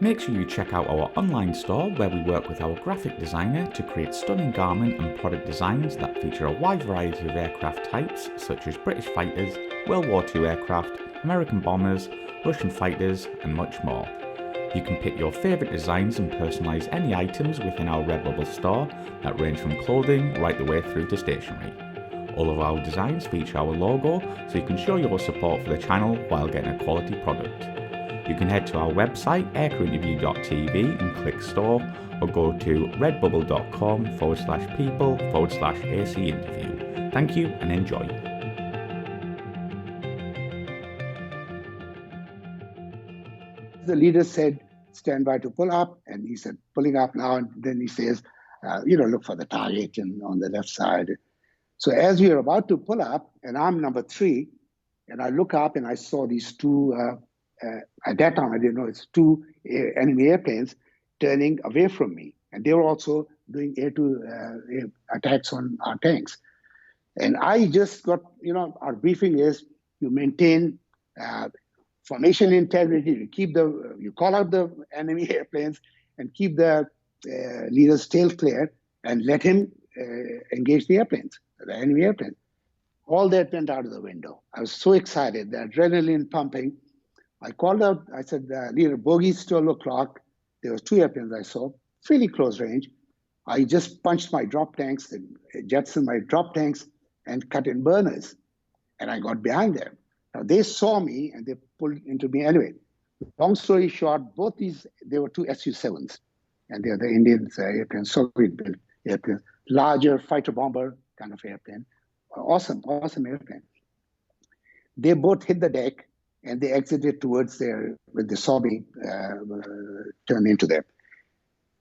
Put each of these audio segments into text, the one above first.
Make sure you check out our online store where we work with our graphic designer to create stunning garment and product designs that feature a wide variety of aircraft types such as British fighters, World War II aircraft, American bombers, Russian fighters and much more. You can pick your favourite designs and personalise any items within our Redbubble store that range from clothing right the way through to stationery. All of our designs feature our logo so you can show your support for the channel while getting a quality product. You can head to our website aircrewinterview.tv and click store, or go to redbubble.com/people/AC interview. Thank you and enjoy. The leader said, stand by to pull up, and he said, pulling up now, and then he says, look for the target and on the left side. So as we were about to pull up, and I'm number 3, and I look up and I saw these two, at that time I didn't know, it's two enemy airplanes turning away from me. And they were also doing air-to-air attacks on our tanks. And I just got, our briefing is you maintain formation integrity, you call out the enemy airplanes and keep the leader's tail clear and let him engage the airplanes, the enemy airplanes. All that went out of the window. I was so excited, the adrenaline pumping. I called out, I said, leader, bogey's 12 o'clock. There were 2 airplanes I saw, fairly close range. I just punched my drop tanks, and jettisoned my drop tanks and cut in burners. And I got behind them. Now they saw me and they pulled into me. Anyway, long story short, both these, there were 2 SU-7s. And they're the Indian airplanes, Soviet-built airplanes, larger fighter bomber kind of airplane. Awesome airplane. They both hit the deck and they exited towards there when they saw me turn into them.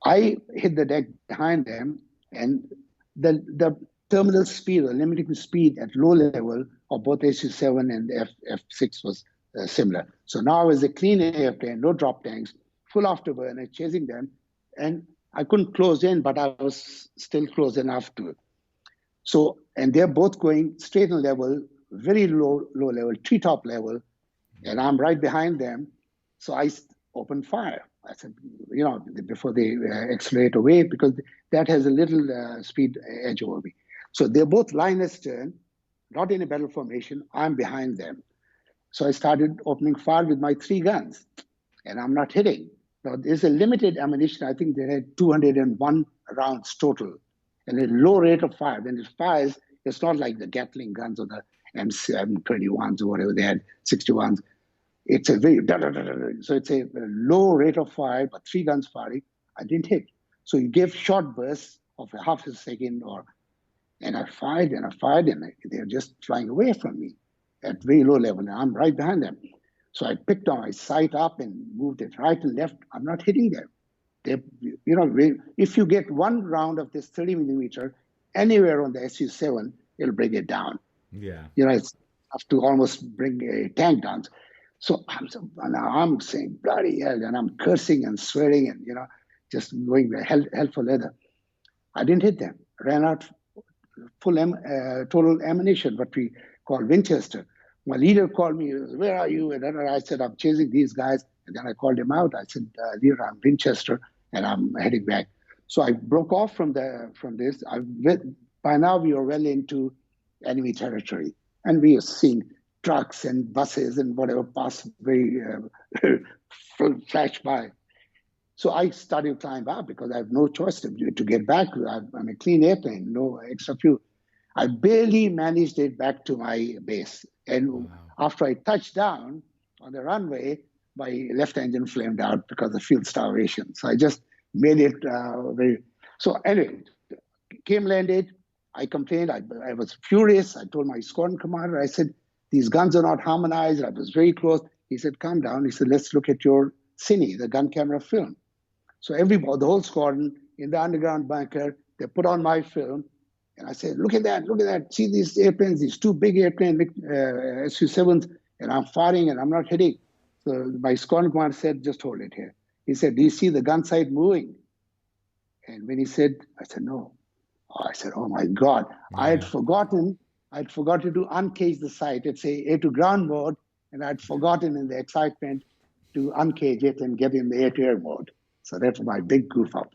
I hit the deck behind them, and the terminal speed or limiting speed at low level of both SU-7 and F-6 was similar. So now I was a clean airplane, no drop tanks, full afterburner, chasing them, and I couldn't close in, but I was still close enough to it. So, and they're both going straight and level, very low level, treetop level, and I'm right behind them. So I opened fire. I said, before they accelerate away, because that has a little speed edge over me. So they're both line astern, not in a battle formation. I'm behind them. So I started opening fire with my 3 guns, and I'm not hitting. Now, there's a limited ammunition. I think they had 201 rounds total, and a low rate of fire. When it fires, it's not like the Gatling guns or the M721s or whatever they had, 61s. It's a very, so it's a low rate of fire, but 3 guns firing, I didn't hit. So you give short bursts of a half a second, and I fired, and they're just flying away from me at very low level, and I'm right behind them. So I picked on my sight up and moved it right and left. I'm not hitting them. If you get 1 round of this 30 millimeter anywhere on the SU-7, it'll bring it down. Yeah. It's enough to almost bring a tank down. So I'm saying bloody hell, and I'm cursing and swearing and just going hell for leather. I didn't hit them. Ran out full total ammunition, what we call Winchester. My leader called me, where are you? And then I said, I'm chasing these guys. And then I called him out. I said, leader, I'm Winchester, and I'm heading back. So I broke off from this. By now, we were well into enemy territory. And we are seeing trucks and buses and whatever pass very flash by. So I started to climb up because I have no choice to get back. I'm a clean airplane, no extra fuel. I barely managed it back to my base. And after I touched down on the runway, my left engine flamed out because of fuel starvation. So I just made it So anyway, landed. I complained. I was furious. I told my squadron commander, I said, these guns are not harmonized. I was very close. He said, calm down. He said, let's look at your cine, the gun camera film. So the whole squadron in the underground bunker, they put on my film. And I said, look at that. See these airplanes, these 2 big airplanes, SU-7s, and I'm firing and I'm not hitting. So my squadron commander said, just hold it here. He said, do you see the gun sight moving? And when he said, I said, no. I said, oh my God. Yeah. I had forgotten to uncage the sight. It's a air to ground mode, and I'd forgotten in the excitement to uncage it and get in the air-to-air mode. So that's my big goof up.